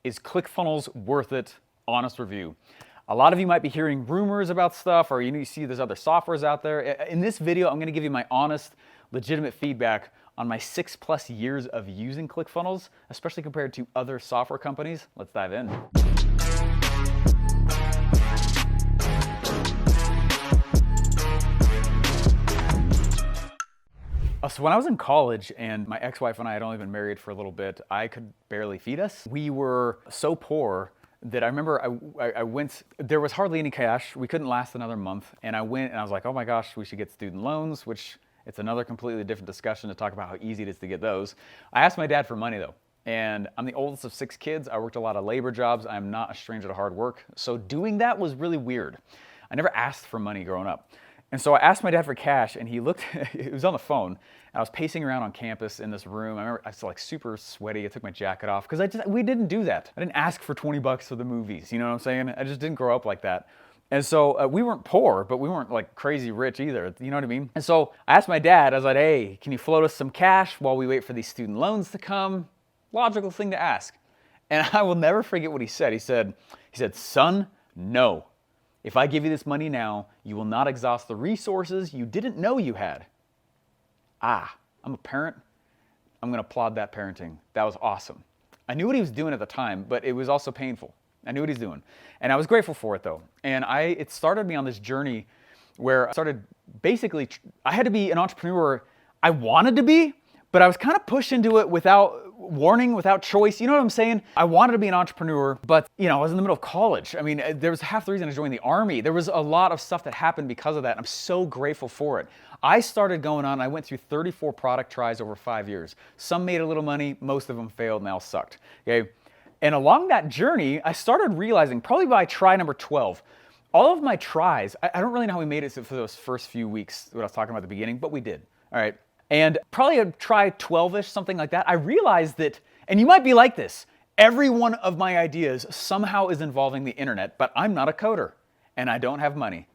Is ClickFunnels worth it? Honest review. A lot of you might be hearing rumors about stuff, or you see there's other softwares out there. In this video, I'm gonna give you my honest, legitimate feedback on my 6+ years of using ClickFunnels, especially compared to other software companies. Let's dive in. So when I was in college and my ex-wife and I had only been married for a little bit, I could barely feed us. We were so poor that I remember I went, there was hardly any cash. We couldn't last another month. And I went and I was like, oh my gosh, we should get student loans, which it's another completely different discussion to talk about how easy it is to get those. I asked my dad for money though. And I'm the oldest of 6 kids. I worked a lot of labor jobs. I'm not a stranger to hard work. So doing that was really weird. I never asked for money growing up. And so I asked my dad for cash and he looked, it was on the phone. And I was pacing around on campus in this room. I remember I was like super sweaty. I took my jacket off because we didn't do that. I didn't ask for 20 bucks for the movies. You know what I'm saying? I just didn't grow up like that. And so we weren't poor, but we weren't like crazy rich either. You know what I mean? And so I asked my dad, I was like, hey, can you float us some cash while we wait for these student loans to come? Logical thing to ask. And I will never forget what he said. He said, son, no. If I give you this money now, you will not exhaust the resources you didn't know you had. I'm a parent. I'm going to applaud that parenting. That was awesome. I knew what he was doing at the time, but it was also painful. I knew what he's doing. And I was grateful for it though. And it started me on this journey where I started basically, I had to be an entrepreneur I wanted to be, but I was kind of pushed into it without warning, without choice. You know what I'm saying? I wanted to be an entrepreneur, but I was in the middle of college. I mean, there was half the reason I joined the Army. There was a lot of stuff that happened because of that. I'm so grateful for it. I started going on, I went through 34 product tries over 5 years. Some made a little money, most of them failed and they all sucked, okay? And along that journey, I started realizing, probably by try number 12, all of my tries, I don't really know how we made it for those first few weeks, what I was talking about at the beginning, but we did, all right? And probably I'd try 12-ish, something like that. I realized that, and you might be like this, every one of my ideas somehow is involving the internet, but I'm not a coder and I don't have money,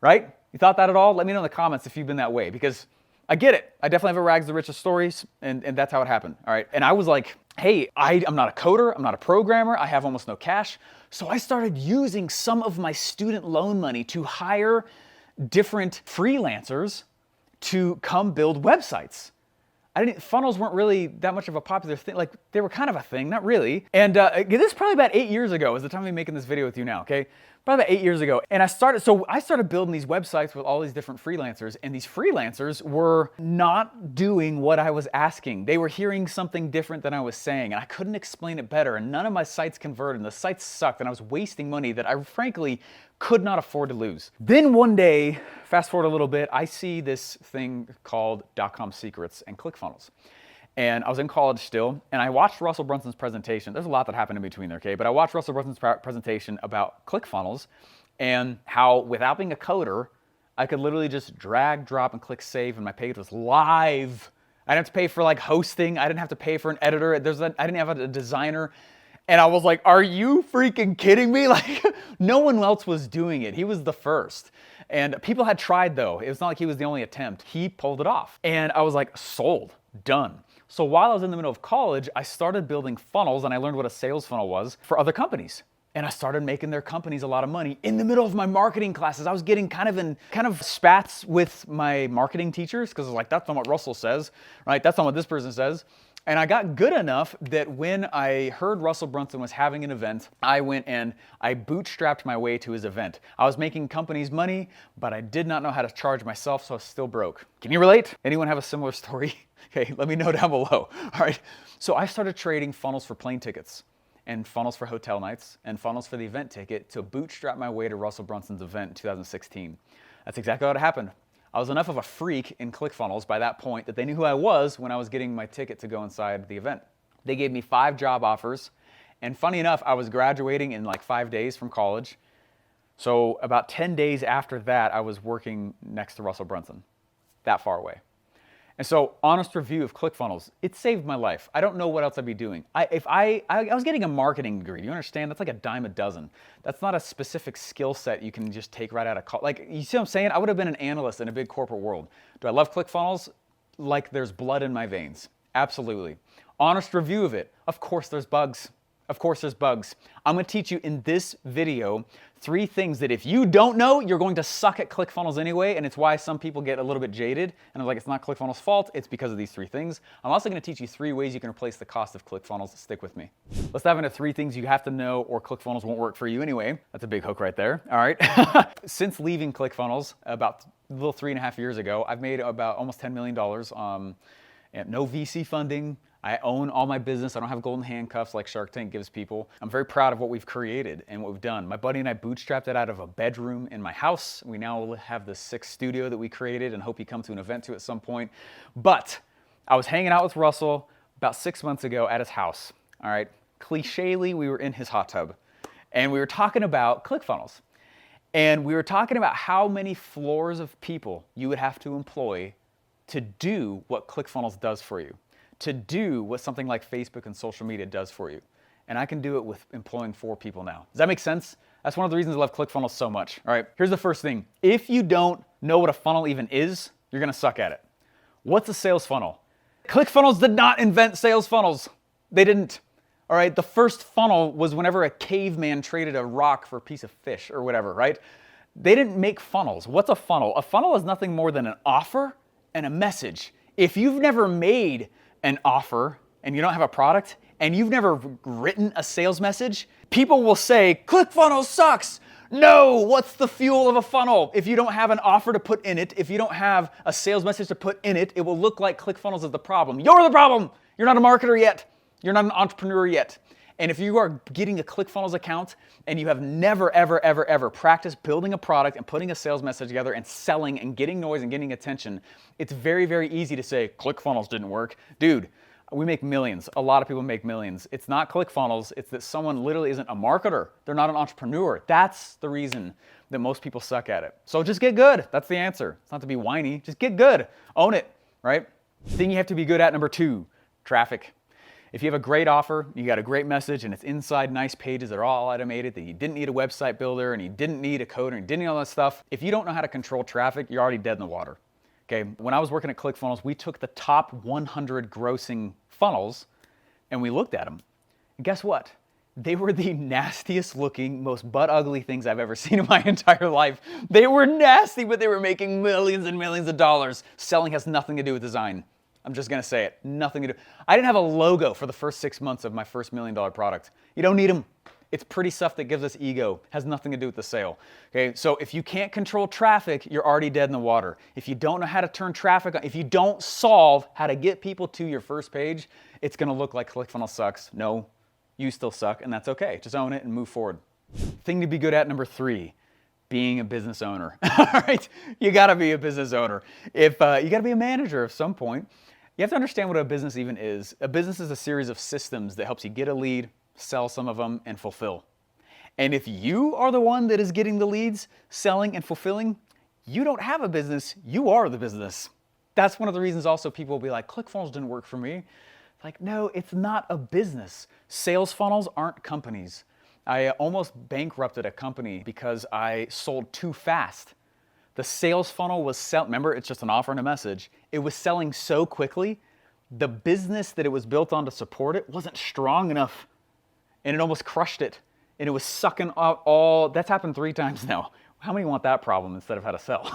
right? You thought that at all? Let me know in the comments if you've been that way, because I get it. I definitely have a rags to riches stories, and that's how it happened, all right? And I was like, hey, I'm not a coder, I'm not a programmer, I have almost no cash. So I started using some of my student loan money to hire different freelancers to come build websites. Funnels weren't really that much of a popular thing. Like, they were kind of a thing, not really. And this is probably about 8 years ago, is the time I'm making this video with you now, okay? Probably about 8 years ago. And I started building these websites with all these different freelancers, and these freelancers were not doing what I was asking. They were hearing something different than I was saying, and I couldn't explain it better, and none of my sites converted, and the sites sucked, and I was wasting money that I frankly could not afford to lose. Then one day, fast forward a little bit, I see this thing called .com Secrets and ClickFunnels. And I was in college still, and I watched Russell Brunson's presentation. There's a lot that happened in between there, okay? But I watched Russell Brunson's presentation about ClickFunnels and how, without being a coder, I could literally just drag, drop, and click save, and my page was live. I didn't have to pay for like hosting. I didn't have to pay for an editor. I didn't have a designer. And I was like, are you freaking kidding me? Like, no one else was doing it. He was the first. And people had tried though. It was not like he was the only attempt. He pulled it off. And I was like, sold, done. So while I was in the middle of college, I started building funnels, and I learned what a sales funnel was for other companies. And I started making their companies a lot of money in the middle of my marketing classes. I was getting kind of spats with my marketing teachers, because I was like, that's not what Russell says, right? That's not what this person says. And I got good enough that when I heard Russell Brunson was having an event, I went and I bootstrapped my way to his event. I was making companies money, but I did not know how to charge myself, so I was still broke. Can you relate? Anyone have a similar story? Okay, let me know down below. All right, so I started trading funnels for plane tickets and funnels for hotel nights and funnels for the event ticket to bootstrap my way to Russell Brunson's event in 2016. That's exactly what happened. I was enough of a freak in ClickFunnels by that point that they knew who I was when I was getting my ticket to go inside the event. They gave me 5 job offers, and funny enough, I was graduating in like 5 days from college. So about 10 days after that, I was working next to Russell Brunson, that far away. And so, honest review of ClickFunnels, it saved my life. I don't know what else I'd be doing. I was getting a marketing degree. Do you understand? That's like a dime a dozen. That's not a specific skill set you can just take right out of college. Like, you see what I'm saying? I would have been an analyst in a big corporate world. Do I love ClickFunnels? Like there's blood in my veins. Absolutely. Honest review of it. Of course there's bugs. Of course, there's bugs. I'm gonna teach you in this video 3 things that if you don't know, you're going to suck at ClickFunnels anyway, and it's why some people get a little bit jaded, and I'm like, it's not ClickFunnels' fault, it's because of these 3 things. I'm also gonna teach you 3 ways you can replace the cost of ClickFunnels. Stick with me. Let's dive into 3 things you have to know or ClickFunnels won't work for you anyway. That's a big hook right there, all right? Since leaving ClickFunnels about a little 3.5 years ago, I've made about almost $10 million. And no VC funding. I own all my business. I don't have golden handcuffs like Shark Tank gives people. I'm very proud of what we've created and what we've done. My buddy and I bootstrapped it out of a bedroom in my house. We now have this 6th studio that we created and hope you come to an event to at some point. But I was hanging out with Russell about 6 months ago at his house. All right, clichely, we were in his hot tub and we were talking about ClickFunnels. And we were talking about how many floors of people you would have to employ to do what ClickFunnels does for you, to do what something like Facebook and social media does for you. And I can do it with employing 4 people now. Does that make sense? That's one of the reasons I love ClickFunnels so much. All right, here's the first thing. If you don't know what a funnel even is, you're gonna suck at it. What's a sales funnel? ClickFunnels did not invent sales funnels. They didn't. All right, the first funnel was whenever a caveman traded a rock for a piece of fish or whatever, right? They didn't make funnels. What's a funnel? A funnel is nothing more than an offer and a message. If you've never made an offer and you don't have a product and you've never written a sales message, people will say, ClickFunnels sucks. No, what's the fuel of a funnel? If you don't have an offer to put in it, if you don't have a sales message to put in it, it will look like ClickFunnels is the problem. You're the problem. You're not a marketer yet. You're not an entrepreneur yet. And if you are getting a ClickFunnels account and you have never, ever, ever, ever practiced building a product and putting a sales message together and selling and getting noise and getting attention, it's very, very easy to say, ClickFunnels didn't work. Dude, we make millions. A lot of people make millions. It's not ClickFunnels. It's that someone literally isn't a marketer. They're not an entrepreneur. That's the reason that most people suck at it. So just get good. That's the answer. It's not to be whiny. Just get good. Own it, right? Thing you have to be good at, number 2, traffic. If you have a great offer, you got a great message, and it's inside nice pages that are all automated, that you didn't need a website builder, and you didn't need a coder, and you didn't need all that stuff, if you don't know how to control traffic, you're already dead in the water. Okay, when I was working at ClickFunnels, we took the top 100 grossing funnels, and we looked at them. And guess what? They were the nastiest looking, most butt ugly things I've ever seen in my entire life. They were nasty, but they were making millions and millions of dollars. Selling has nothing to do with design. I'm just gonna say it, nothing to do. I didn't have a logo for the first 6 months of my first $1 million product. You don't need them. It's pretty stuff that gives us ego, has nothing to do with the sale. Okay, so if you can't control traffic, you're already dead in the water. If you don't know how to turn traffic on, if you don't solve how to get people to your first page, it's gonna look like ClickFunnels sucks. No, you still suck, and that's okay. Just own it and move forward. Thing to be good at, number 3, being a business owner. All right, you gotta be a business owner. If you gotta be a manager at some point. You have to understand what a business even is. A business is a series of systems that helps you get a lead, sell some of them, and fulfill. And if you are the one that is getting the leads, selling, and fulfilling, you don't have a business, you are the business. That's one of the reasons also people will be like, ClickFunnels didn't work for me. Like, no, it's not a business. Sales funnels aren't companies. I almost bankrupted a company because I sold too fast. The sales funnel was remember, it's just an offer and a message. It was selling so quickly, the business that it was built on to support it wasn't strong enough, and it almost crushed it. And it was sucking out all, that's happened 3 times now. How many want that problem instead of how to sell,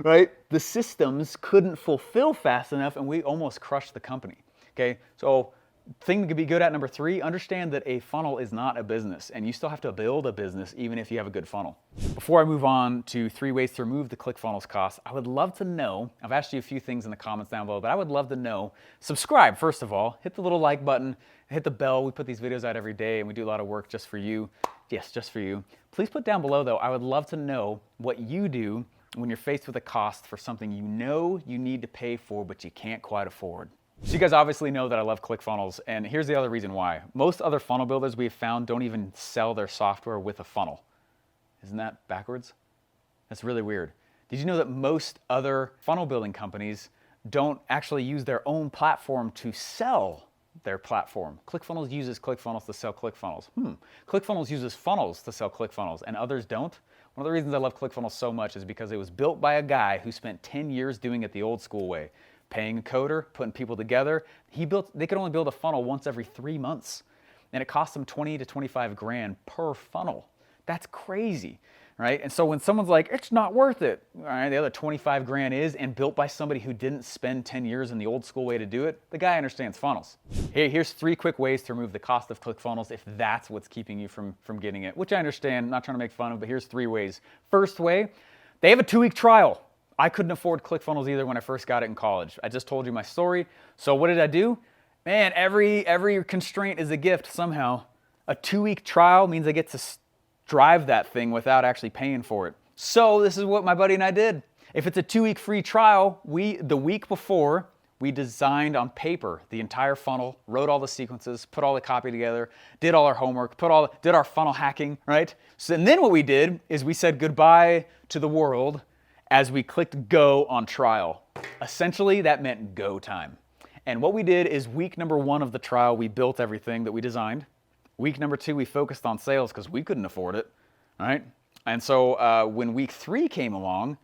right? The systems couldn't fulfill fast enough, and we almost crushed the company, okay? So thing to be good at, number 3, understand that a funnel is not a business, and you still have to build a business even if you have a good funnel. Before I move on to 3 ways to remove the ClickFunnels cost, I would love to know, I've asked you a few things in the comments down below, but I would love to know, subscribe first of all, hit the little like button, hit the bell. We put these videos out every day and we do a lot of work just for you. Yes, just for you. Please put down below though, I would love to know what you do when you're faced with a cost for something you know you need to pay for but you can't quite afford. So you guys obviously know that I love ClickFunnels, and here's the other reason why. Most other funnel builders we've found don't even sell their software with a funnel. Isn't that backwards? That's really weird. Did you know that most other funnel building companies don't actually use their own platform to sell their platform? ClickFunnels uses ClickFunnels to sell ClickFunnels. ClickFunnels uses funnels to sell ClickFunnels, and others don't. One of the reasons I love ClickFunnels so much is because it was built by a guy who spent 10 years doing it the old school way. Paying a coder, putting people together. They could only build a funnel once every 3 months. and it costs them 20 to 25 grand per funnel. That's crazy, right? And so when someone's like, it's not worth it, all right, the other 25 grand is, and built by somebody who didn't spend 10 years in the old school way to do it, the guy understands funnels. Hey, here's 3 quick ways to remove the cost of ClickFunnels if that's what's keeping you from getting it, which I understand, I'm not trying to make fun of, but here's 3 ways. First way, they have a 2-week trial. I couldn't afford ClickFunnels either when I first got it in college. I just told you my story. So what did I do? Man, every constraint is a gift somehow. A 2-week trial means I get to drive that thing without actually paying for it. So this is what my buddy and I did. If it's a 2-week free trial, the week before, we designed on paper the entire funnel, wrote all the sequences, put all the copy together, did all our homework, did our funnel hacking, right? So and then what we did is we said goodbye to the world as we clicked go on trial. Essentially, that meant go time. And what we did is week number 1 of the trial, we built everything that we designed. Week number 2, we focused on sales because we couldn't afford it, right? And so when week 3 came along,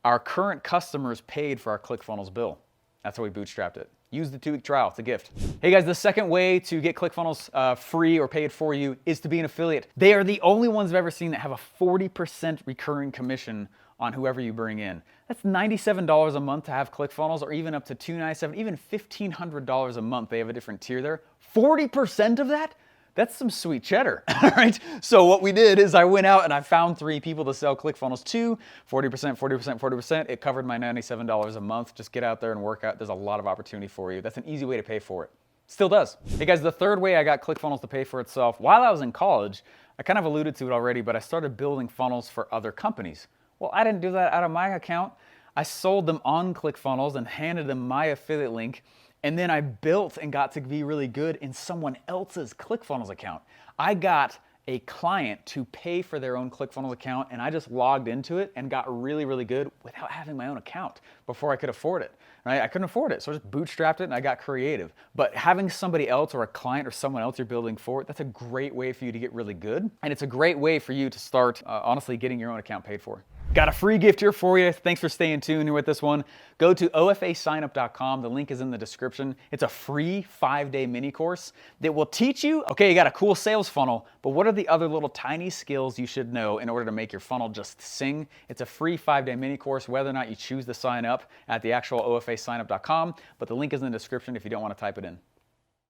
our current customers paid for our ClickFunnels bill. That's how we bootstrapped it. Use the 2-week trial, it's a gift. Hey guys, the second way to get ClickFunnels free or paid for you is to be an affiliate. They are the only ones I've ever seen that have a 40% recurring commission on whoever you bring in. That's $97 a month to have ClickFunnels, or even up to $297, even $1,500 a month. They have a different tier there. 40% of that? That's some sweet cheddar, all right? So what we did is I went out and I found 3 people to sell ClickFunnels to, 40%, 40%, 40%. It covered my $97 a month. Just get out there and work out. There's a lot of opportunity for you. That's an easy way to pay for it. Still does. Hey guys, the third way I got ClickFunnels to pay for itself, while I was in college, I kind of alluded to it already, but I started building funnels for other companies. Well, I didn't do that out of my account. I sold them on ClickFunnels and handed them my affiliate link. And then I built and got to be really good in someone else's ClickFunnels account. I got a client to pay for their own ClickFunnels account, and I just logged into it and got really, really good without having my own account before I could afford it. Right? I couldn't afford it, so I just bootstrapped it and I got creative. But having somebody else or a client or someone else you're building for, that's a great way for you to get really good. And it's a great way for you to start, honestly, getting your own account paid for. Got a free gift here for you. Thanks for staying tuned here with this one. Go to ofasignup.com. The link is in the description. It's a free 5-day mini course that will teach you, okay, you got a cool sales funnel, but what are the other little tiny skills you should know in order to make your funnel just sing? It's a free 5-day mini course, whether or not you choose to sign up at the actual ofasignup.com, but the link is in the description if you don't want to type it in.